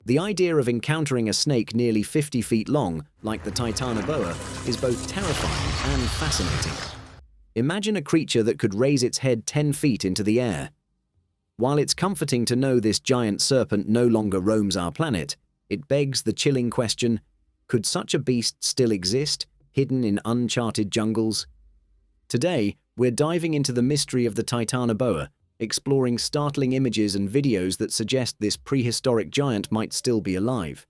The idea of encountering a snake nearly 50 feet long, like the Titanoboa, is both terrifying and fascinating. Imagine a creature that could raise its head 10 feet into the air. While it's comforting to know this giant serpent no longer roams our planet, it begs the chilling question, could such a beast still exist, hidden in uncharted jungles? Today, we're diving into the mystery of the Titanoboa, exploring startling images and videos that suggest this prehistoric giant might still be alive.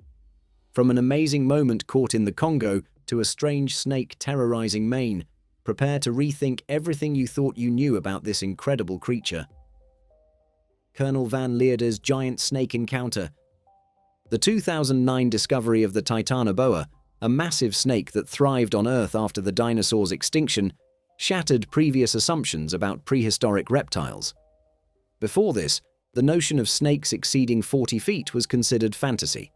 From an amazing moment caught in the Congo to a strange snake terrorizing Maine, prepare to rethink everything you thought you knew about this incredible creature. Colonel Van Lierde's giant snake encounter. The 2009 discovery of the Titanoboa, a massive snake that thrived on Earth after the dinosaurs' extinction, shattered previous assumptions about prehistoric reptiles. Before this, the notion of snakes exceeding 40 feet was considered fantasy.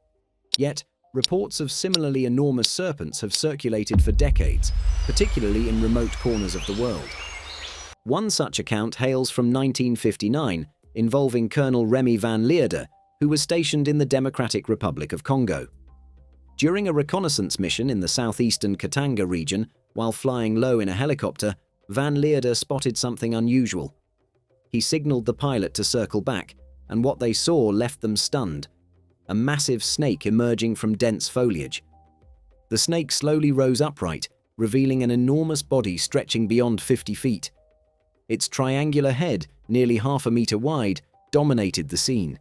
Yet, reports of similarly enormous serpents have circulated for decades, particularly in remote corners of the world. One such account hails from 1959, involving Colonel Remy Van Lierde, who was stationed in the Democratic Republic of Congo. During a reconnaissance mission in the southeastern Katanga region, while flying low in a helicopter, Van Lierde spotted something unusual. He signaled the pilot to circle back, and what they saw left them stunned. A massive snake emerging from dense foliage. The snake slowly rose upright, revealing an enormous body stretching beyond 50 feet. Its triangular head, nearly half a meter wide, dominated the scene.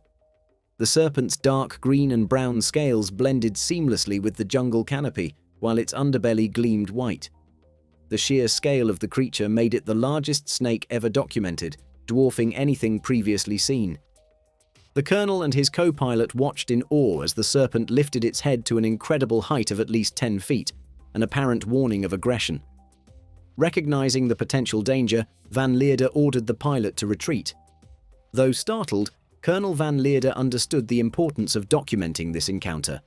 The serpent's dark green and brown scales blended seamlessly with the jungle canopy, while its underbelly gleamed white. The sheer scale of the creature made it the largest snake ever documented, dwarfing anything previously seen. The colonel and his co-pilot watched in awe as the serpent lifted its head to an incredible height of at least 10 feet, an apparent warning of aggression. Recognizing the potential danger, Van Lierde ordered the pilot to retreat. Though startled, Colonel Van Lierde understood the importance of documenting this encounter.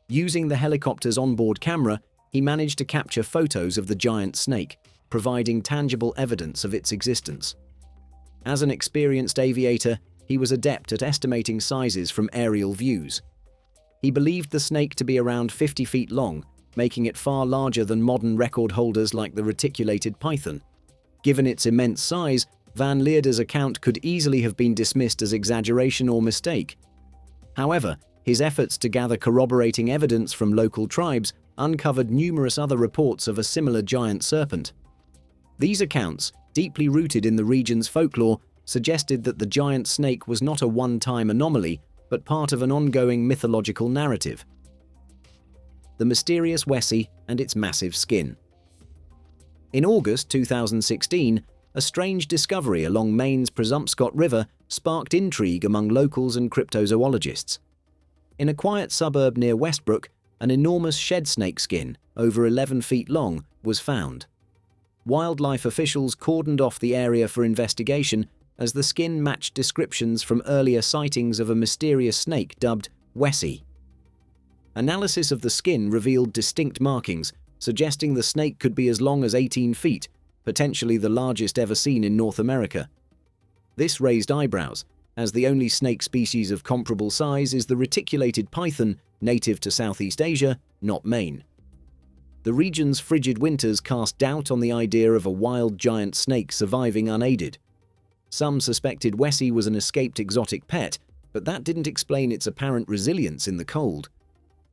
Using the helicopter's onboard camera, he managed to capture photos of the giant snake, providing tangible evidence of its existence. As an experienced aviator, he was adept at estimating sizes from aerial views. He believed the snake to be around 50 feet long, making it far larger than modern record holders like the reticulated python. Given its immense size, Van Lierde's account could easily have been dismissed as exaggeration or mistake. However, his efforts to gather corroborating evidence from local tribes uncovered numerous other reports of a similar giant serpent. These accounts, deeply rooted in the region's folklore, suggested that the giant snake was not a one-time anomaly, but part of an ongoing mythological narrative. The mysterious Wessie and its massive skin. In August 2016, a strange discovery along Maine's Presumpscot River sparked intrigue among locals and cryptozoologists. In a quiet suburb near Westbrook, an enormous shed snake skin, over 11 feet long, was found. Wildlife officials cordoned off the area for investigation as the skin matched descriptions from earlier sightings of a mysterious snake dubbed Wessie. Analysis of the skin revealed distinct markings, suggesting the snake could be as long as 18 feet, potentially the largest ever seen in North America. This raised eyebrows, as the only snake species of comparable size is the reticulated python, native to Southeast Asia, not Maine. The region's frigid winters cast doubt on the idea of a wild giant snake surviving unaided. Some suspected Wessie was an escaped exotic pet, but that didn't explain its apparent resilience in the cold.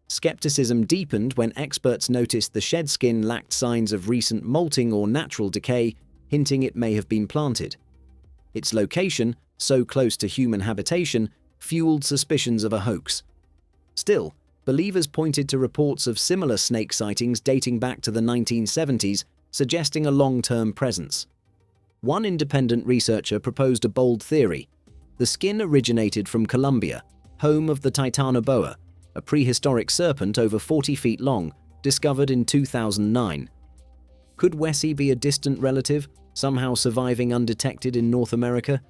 Skepticism deepened when experts noticed the shed skin lacked signs of recent molting or natural decay, hinting it may have been planted. Its location, so close to human habitation, fueled suspicions of a hoax. Still, believers pointed to reports of similar snake sightings dating back to the 1970s, suggesting a long-term presence. One independent researcher proposed a bold theory. The skin originated from Colombia, home of the Titanoboa, a prehistoric serpent over 40 feet long, discovered in 2009. Could Wessie be a distant relative, somehow surviving undetected in North America?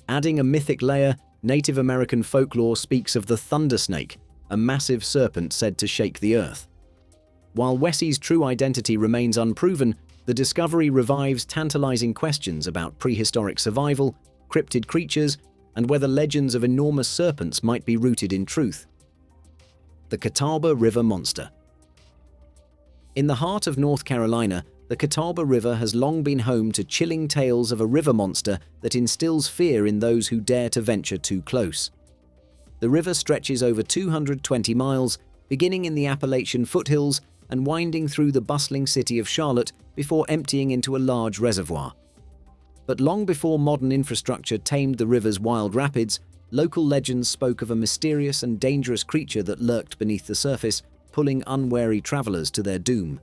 Adding a mythic layer, Native American folklore speaks of the thunder snake, a massive serpent said to shake the earth. While Wessie's true identity remains unproven, the discovery revives tantalizing questions about prehistoric survival, cryptid creatures, and whether legends of enormous serpents might be rooted in truth. the Catawba River Monster. In the heart of North Carolina, the Catawba River has long been home to chilling tales of a river monster that instills fear in those who dare to venture too close. The river stretches over 220 miles, beginning in the Appalachian foothills and winding through the bustling city of Charlotte before emptying into a large reservoir. But long before modern infrastructure tamed the river's wild rapids, local legends spoke of a mysterious and dangerous creature that lurked beneath the surface, pulling unwary travelers to their doom.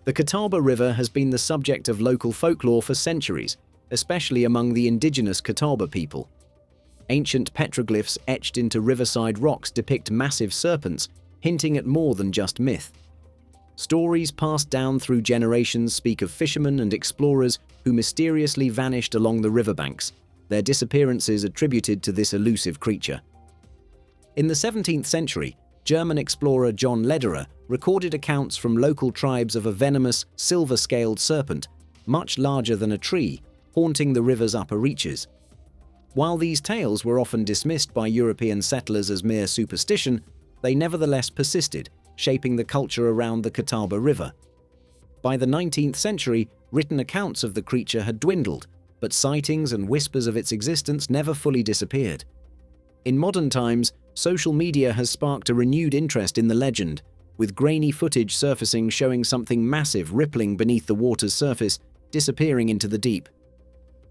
The Catawba River has been the subject of local folklore for centuries, especially among the indigenous Catawba people. Ancient petroglyphs etched into riverside rocks depict massive serpents, hinting at more than just myth. Stories passed down through generations speak of fishermen and explorers who mysteriously vanished along the riverbanks, their disappearances attributed to this elusive creature. In the 17th century, German explorer John Lederer recorded accounts from local tribes of a venomous, silver-scaled serpent, much larger than a tree, haunting the river's upper reaches. While these tales were often dismissed by European settlers as mere superstition, they nevertheless persisted, shaping the culture around the Catawba River. By the 19th century, written accounts of the creature had dwindled, but sightings and whispers of its existence never fully disappeared. In modern times, social media has sparked a renewed interest in the legend, with grainy footage surfacing showing something massive rippling beneath the water's surface, disappearing into the deep.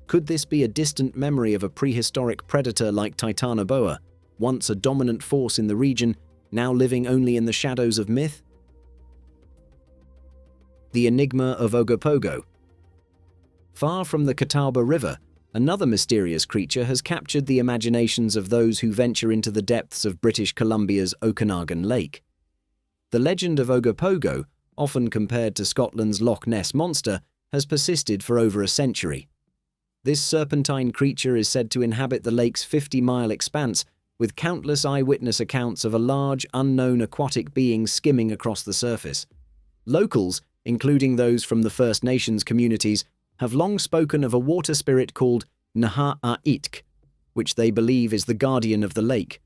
Could this be a distant memory of a prehistoric predator like Titanoboa, once a dominant force in the region, now living only in the shadows of myth? The Enigma of Ogopogo. Far from the Catawba River, another mysterious creature has captured the imaginations of those who venture into the depths of British Columbia's Okanagan Lake. The legend of Ogopogo, often compared to Scotland's Loch Ness Monster, has persisted for over a century. This serpentine creature is said to inhabit the lake's 50-mile expanse, with countless eyewitness accounts of a large, unknown aquatic being skimming across the surface. Locals, including those from the First Nations communities, have long spoken of a water spirit called Naha-a-Itk, which they believe is the guardian of the lake.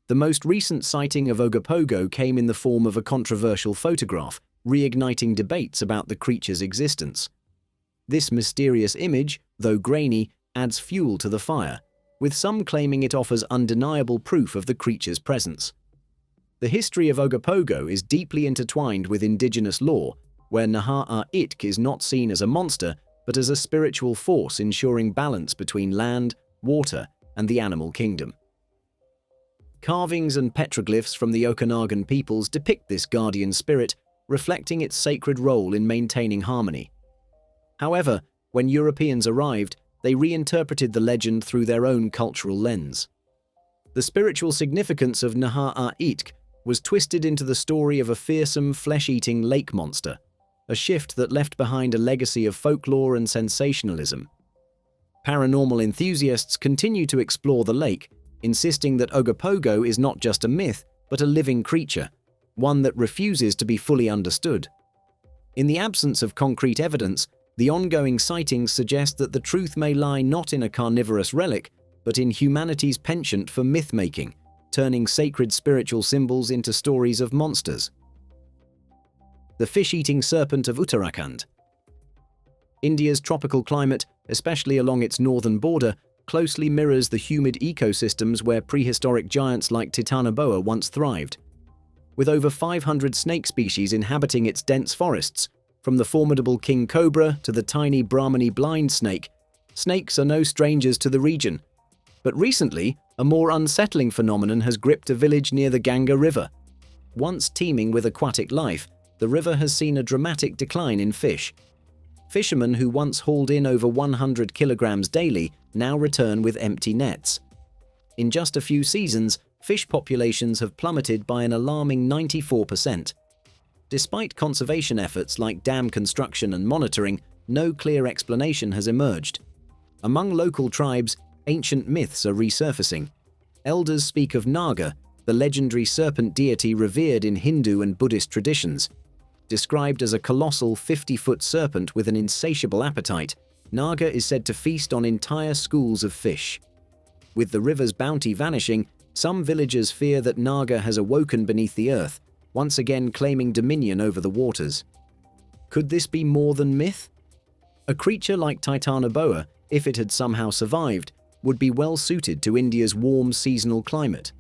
The most recent sighting of Ogopogo came in the form of a controversial photograph, reigniting debates about the creature's existence. This mysterious image, though grainy, adds fuel to the fire, with some claiming it offers undeniable proof of the creature's presence. The history of Ogopogo is deeply intertwined with indigenous lore, where Naha-a-Itk is not seen as a monster, but as a spiritual force ensuring balance between land, water, and the animal kingdom. Carvings and petroglyphs from the Okanagan peoples depict this guardian spirit, reflecting its sacred role in maintaining harmony. However, when Europeans arrived, they reinterpreted the legend through their own cultural lens. The spiritual significance of Naha-a-Itk was twisted into the story of a fearsome, flesh-eating lake monster, a shift that left behind a legacy of folklore and sensationalism. Paranormal enthusiasts continue to explore the lake, insisting that Ogopogo is not just a myth, but a living creature, one that refuses to be fully understood. In the absence of concrete evidence, the ongoing sightings suggest that the truth may lie not in a carnivorous relic, but in humanity's penchant for myth-making, turning sacred spiritual symbols into stories of monsters. The fish-eating serpent of Uttarakhand. India's tropical climate, especially along its northern border, closely mirrors the humid ecosystems where prehistoric giants like Titanoboa once thrived. With over 500 snake species inhabiting its dense forests, from the formidable king cobra to the tiny Brahmani blind snake, snakes are no strangers to the region. But recently, a more unsettling phenomenon has gripped a village near the Ganga River. Once teeming with aquatic life, the river has seen a dramatic decline in fish. Fishermen who once hauled in over 100 kilograms daily now return with empty nets. In just a few seasons, fish populations have plummeted by an alarming 94%. Despite conservation efforts like dam construction and monitoring, no clear explanation has emerged. Among local tribes, ancient myths are resurfacing. Elders speak of Naga, the legendary serpent deity revered in Hindu and Buddhist traditions. Described as a colossal 50-foot serpent with an insatiable appetite, Naga is said to feast on entire schools of fish. With the river's bounty vanishing, Some villagers fear that Naga has awoken beneath the earth, once again claiming dominion over the waters. Could this be more than myth? A creature like Titanoboa, if it had somehow survived, would be well suited to India's warm seasonal climate.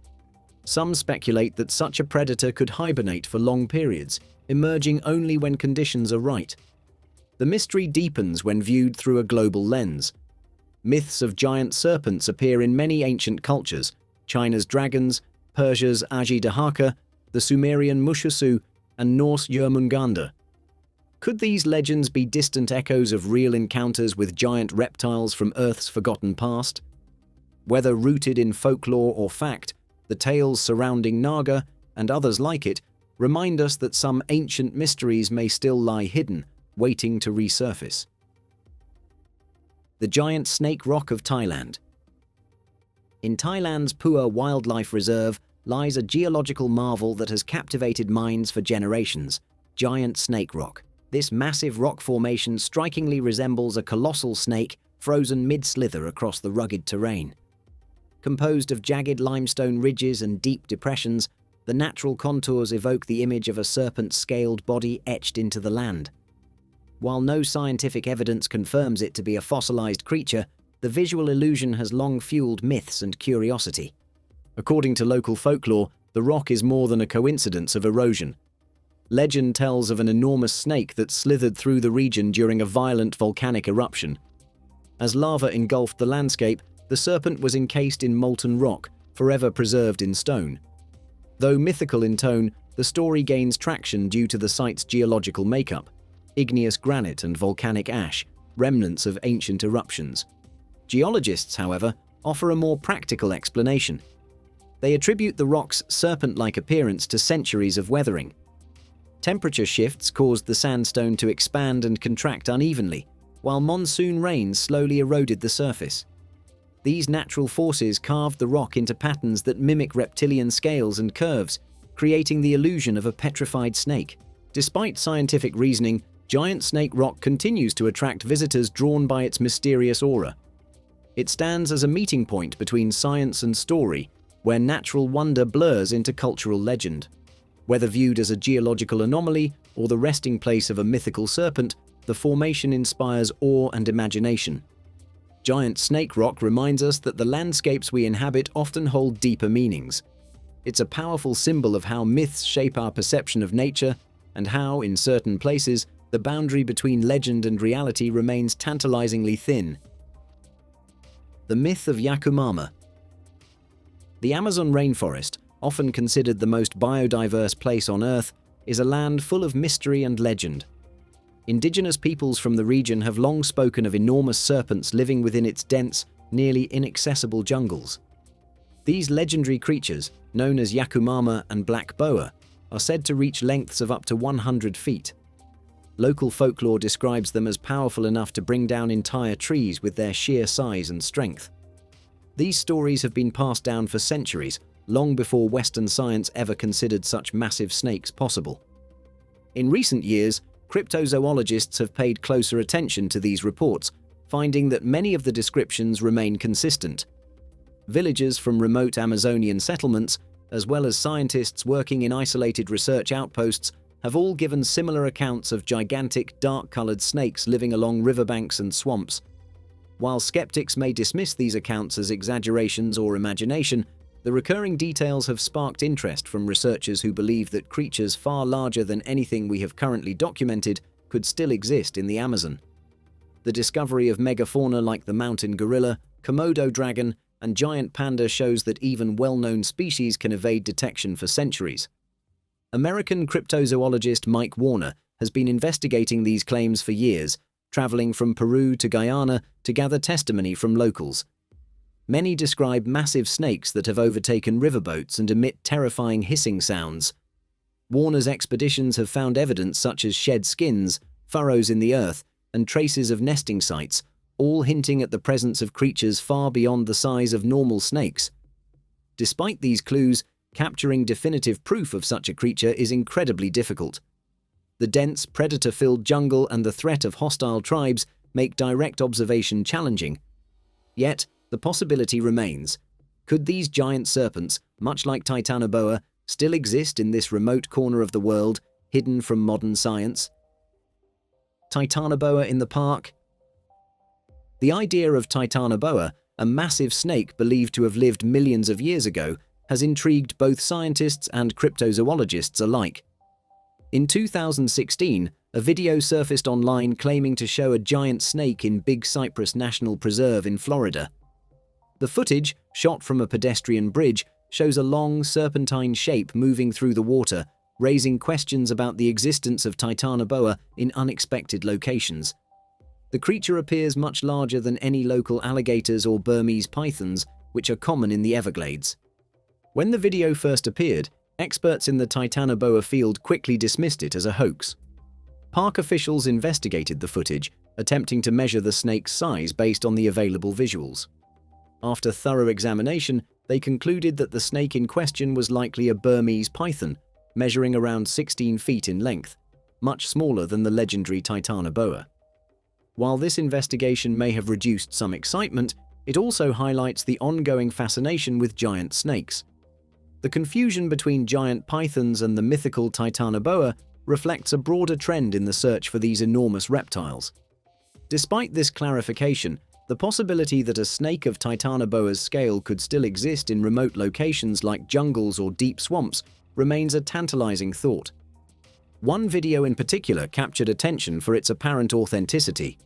Some speculate that such a predator could hibernate for long periods, emerging only when conditions are right. The mystery deepens when viewed through a global lens. Myths of giant serpents appear in many ancient cultures: China's dragons, Persia's Ajidahaka, the Sumerian Mushussu, and Norse Jörmungandr. Could these legends be distant echoes of real encounters with giant reptiles from Earth's forgotten past? Whether rooted in folklore or fact, the tales surrounding Naga, and others like it, remind us that some ancient mysteries may still lie hidden, waiting to resurface. The giant snake rock of Thailand. In Thailand's Pua Wildlife Reserve lies a geological marvel that has captivated minds for generations: giant snake rock. This massive rock formation strikingly resembles a colossal snake frozen mid-slither across the rugged terrain. Composed of jagged limestone ridges and deep depressions, the natural contours evoke the image of a serpent's scaled body etched into the land. While no scientific evidence confirms it to be a fossilized creature, the visual illusion has long fueled myths and curiosity. According to local folklore, the rock is more than a coincidence of erosion. Legend tells of an enormous snake that slithered through the region during a violent volcanic eruption. As lava engulfed the landscape, the serpent was encased in molten rock, forever preserved in stone. Though mythical in tone, the story gains traction due to the site's geological makeup: igneous granite and volcanic ash, remnants of ancient eruptions. Geologists, however, offer a more practical explanation. They attribute the rock's serpent-like appearance to centuries of weathering. Temperature shifts caused the sandstone to expand and contract unevenly, while monsoon rains slowly eroded the surface. These natural forces carved the rock into patterns that mimic reptilian scales and curves, creating the illusion of a petrified snake. Despite scientific reasoning, giant snake rock continues to attract visitors drawn by its mysterious aura. It stands as a meeting point between science and story, where natural wonder blurs into cultural legend. Whether viewed as a geological anomaly or the resting place of a mythical serpent, the formation inspires awe and imagination. Giant snake rock reminds us that the landscapes we inhabit often hold deeper meanings. It's a powerful symbol of how myths shape our perception of nature, and how, in certain places, the boundary between legend and reality remains tantalizingly thin. The Myth of Yakumama. The Amazon rainforest, often considered the most biodiverse place on Earth, is a land full of mystery and legend. Indigenous peoples from the region have long spoken of enormous serpents living within its dense, nearly inaccessible jungles. These legendary creatures, known as Yakumama and black boa, are said to reach lengths of up to 100 feet. Local folklore describes them as powerful enough to bring down entire trees with their sheer size and strength. These stories have been passed down for centuries, long before Western science ever considered such massive snakes possible. In recent years, cryptozoologists have paid closer attention to these reports, finding that many of the descriptions remain consistent. Villagers from remote Amazonian settlements, as well as scientists working in isolated research outposts, have all given similar accounts of gigantic, dark-colored snakes living along riverbanks and swamps. While skeptics may dismiss these accounts as exaggerations or imagination, the recurring details have sparked interest from researchers who believe that creatures far larger than anything we have currently documented could still exist in the Amazon. The discovery of megafauna like the mountain gorilla, Komodo dragon, and giant panda shows that even well-known species can evade detection for centuries. American cryptozoologist Mike Warner has been investigating these claims for years, traveling from Peru to Guyana to gather testimony from locals. Many describe massive snakes that have overtaken riverboats and emit terrifying hissing sounds. Warner's expeditions have found evidence such as shed skins, furrows in the earth, and traces of nesting sites, all hinting at the presence of creatures far beyond the size of normal snakes. Despite these clues, capturing definitive proof of such a creature is incredibly difficult. The dense, predator-filled jungle and the threat of hostile tribes make direct observation challenging. Yet, the possibility remains. Could these giant serpents, much like Titanoboa, still exist in this remote corner of the world, hidden from modern science? Titanoboa in the park? The idea of Titanoboa, a massive snake believed to have lived millions of years ago, has intrigued both scientists and cryptozoologists alike. In 2016, a video surfaced online claiming to show a giant snake in Big Cypress National Preserve in Florida. The footage, shot from a pedestrian bridge, shows a long, serpentine shape moving through the water, raising questions about the existence of Titanoboa in unexpected locations. The creature appears much larger than any local alligators or Burmese pythons, which are common in the Everglades. When the video first appeared, experts in the Titanoboa field quickly dismissed it as a hoax. Park officials investigated the footage, attempting to measure the snake's size based on the available visuals. After thorough examination, they concluded that the snake in question was likely a Burmese python, measuring around 16 feet in length, much smaller than the legendary Titanoboa. While this investigation may have reduced some excitement, it also highlights the ongoing fascination with giant snakes. The confusion between giant pythons and the mythical Titanoboa reflects a broader trend in the search for these enormous reptiles. Despite this clarification, the possibility that a snake of Titanoboa's scale could still exist in remote locations like jungles or deep swamps remains a tantalizing thought. One video in particular captured attention for its apparent authenticity.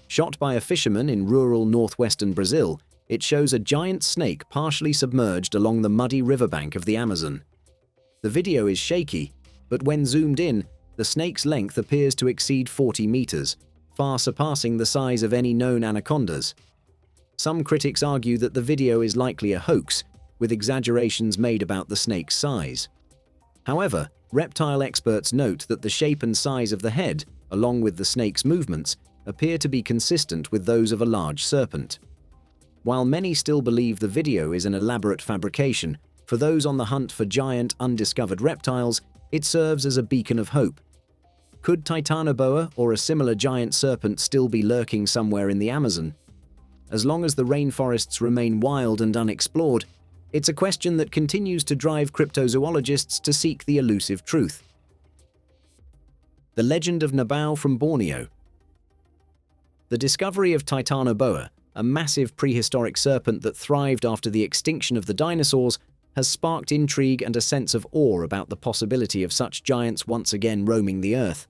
Shot by a fisherman in rural northwestern Brazil, it shows a giant snake partially submerged along the muddy riverbank of the Amazon. The video is shaky, but when zoomed in, the snake's length appears to exceed 40 meters, far surpassing the size of any known anacondas. Some critics argue that the video is likely a hoax, with exaggerations made about the snake's size. However, reptile experts note that the shape and size of the head, along with the snake's movements, appear to be consistent with those of a large serpent. While many still believe the video is an elaborate fabrication, for those on the hunt for giant, undiscovered reptiles, it serves as a beacon of hope. Could Titanoboa or a similar giant serpent still be lurking somewhere in the Amazon? As long as the rainforests remain wild and unexplored, it's a question that continues to drive cryptozoologists to seek the elusive truth. The Legend of Nabau from Borneo. The discovery of Titanoboa, a massive prehistoric serpent that thrived after the extinction of the dinosaurs, has sparked intrigue and a sense of awe about the possibility of such giants once again roaming the Earth.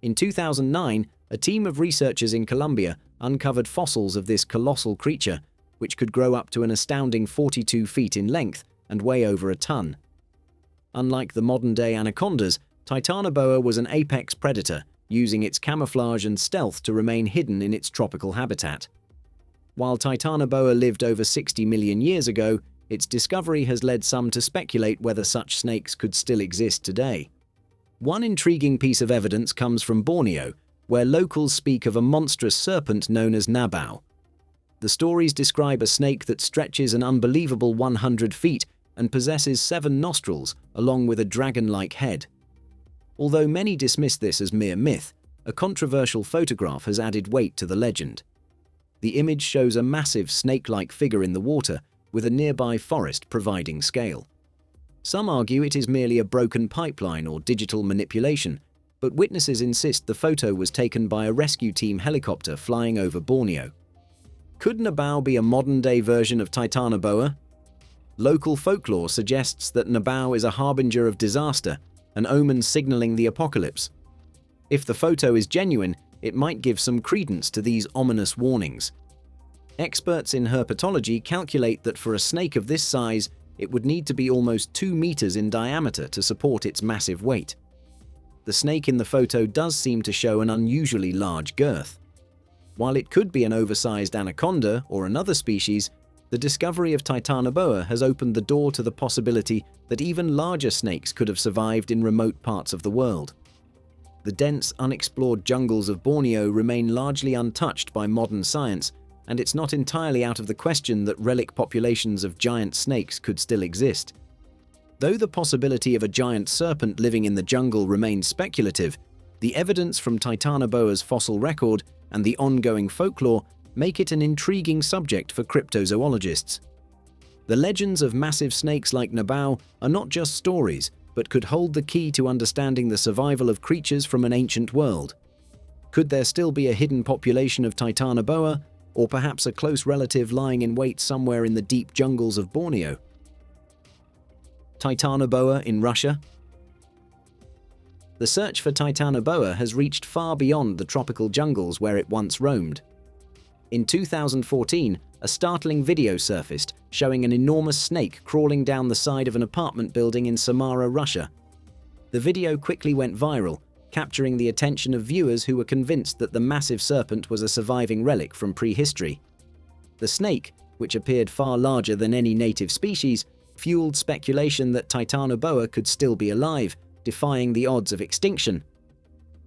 In 2009, a team of researchers in Colombia uncovered fossils of this colossal creature, which could grow up to an astounding 42 feet in length and weigh over a ton. Unlike the modern-day anacondas, Titanoboa was an apex predator, using its camouflage and stealth to remain hidden in its tropical habitat. While Titanoboa lived over 60 million years ago, its discovery has led some to speculate whether such snakes could still exist today. One intriguing piece of evidence comes from Borneo, where locals speak of a monstrous serpent known as Nabau. The stories describe a snake that stretches an unbelievable 100 feet and possesses 7 nostrils, along with a dragon-like head. Although many dismiss this as mere myth, a controversial photograph has added weight to the legend. The image shows a massive snake-like figure in the water, with a nearby forest providing scale. Some argue it is merely a broken pipeline or digital manipulation, but witnesses insist the photo was taken by a rescue team helicopter flying over Borneo. Could Nabau be a modern-day version of Titanoboa? Local folklore suggests that Nabau is a harbinger of disaster, an omen signaling the apocalypse. If the photo is genuine, it might give some credence to these ominous warnings. Experts in herpetology calculate that for a snake of this size, it would need to be almost 2 meters in diameter to support its massive weight. The snake in the photo does seem to show an unusually large girth. While it could be an oversized anaconda or another species, the discovery of Titanoboa has opened the door to the possibility that even larger snakes could have survived in remote parts of the world. The dense, unexplored jungles of Borneo remain largely untouched by modern science, and it's not entirely out of the question that relic populations of giant snakes could still exist. Though the possibility of a giant serpent living in the jungle remains speculative, the evidence from Titanoboa's fossil record and the ongoing folklore make it an intriguing subject for cryptozoologists. The legends of massive snakes like Nabau are not just stories, but could hold the key to understanding the survival of creatures from an ancient world. Could there still be a hidden population of Titanoboa, or perhaps a close relative lying in wait somewhere in the deep jungles of Borneo? Titanoboa in Russia? The search for Titanoboa has reached far beyond the tropical jungles where it once roamed. In 2014, a startling video surfaced showing an enormous snake crawling down the side of an apartment building in Samara, Russia. The video quickly went viral, capturing the attention of viewers who were convinced that the massive serpent was a surviving relic from prehistory. The snake, which appeared far larger than any native species, fueled speculation that Titanoboa could still be alive, defying the odds of extinction.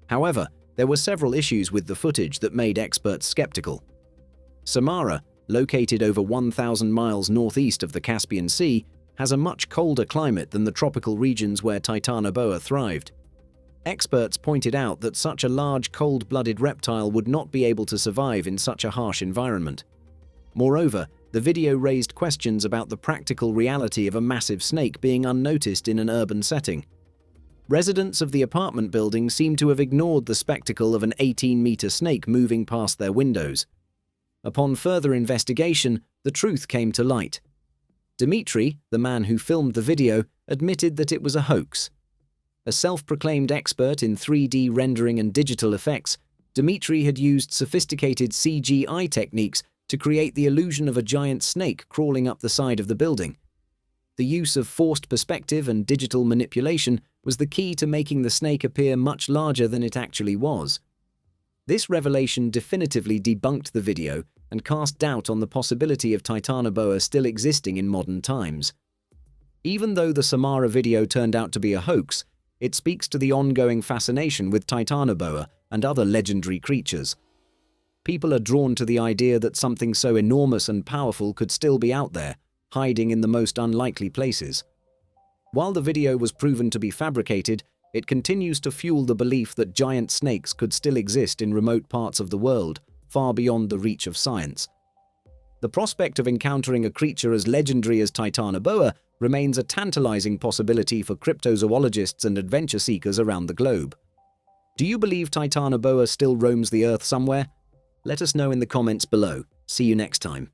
However, there were several issues with the footage that made experts skeptical. Samara, located over 1,000 miles northeast of the Caspian Sea, has a much colder climate than the tropical regions where Titanoboa thrived. Experts pointed out that such a large, cold-blooded reptile would not be able to survive in such a harsh environment. Moreover, the video raised questions about the practical reality of a massive snake being unnoticed in an urban setting. Residents of the apartment building seem to have ignored the spectacle of an 18-meter snake moving past their windows. Upon further investigation, the truth came to light. Dmitry, the man who filmed the video, admitted that it was a hoax. A self-proclaimed expert in 3D rendering and digital effects, Dmitry had used sophisticated CGI techniques to create the illusion of a giant snake crawling up the side of the building. The use of forced perspective and digital manipulation was the key to making the snake appear much larger than it actually was. This revelation definitively debunked the video and cast doubt on the possibility of Titanoboa still existing in modern times. Even though the Samara video turned out to be a hoax, it speaks to the ongoing fascination with Titanoboa and other legendary creatures. People are drawn to the idea that something so enormous and powerful could still be out there, hiding in the most unlikely places. While the video was proven to be fabricated, it continues to fuel the belief that giant snakes could still exist in remote parts of the world, far beyond the reach of science. The prospect of encountering a creature as legendary as Titanoboa remains a tantalizing possibility for cryptozoologists and adventure seekers around the globe. Do you believe Titanoboa still roams the Earth somewhere? Let us know in the comments below. See you next time.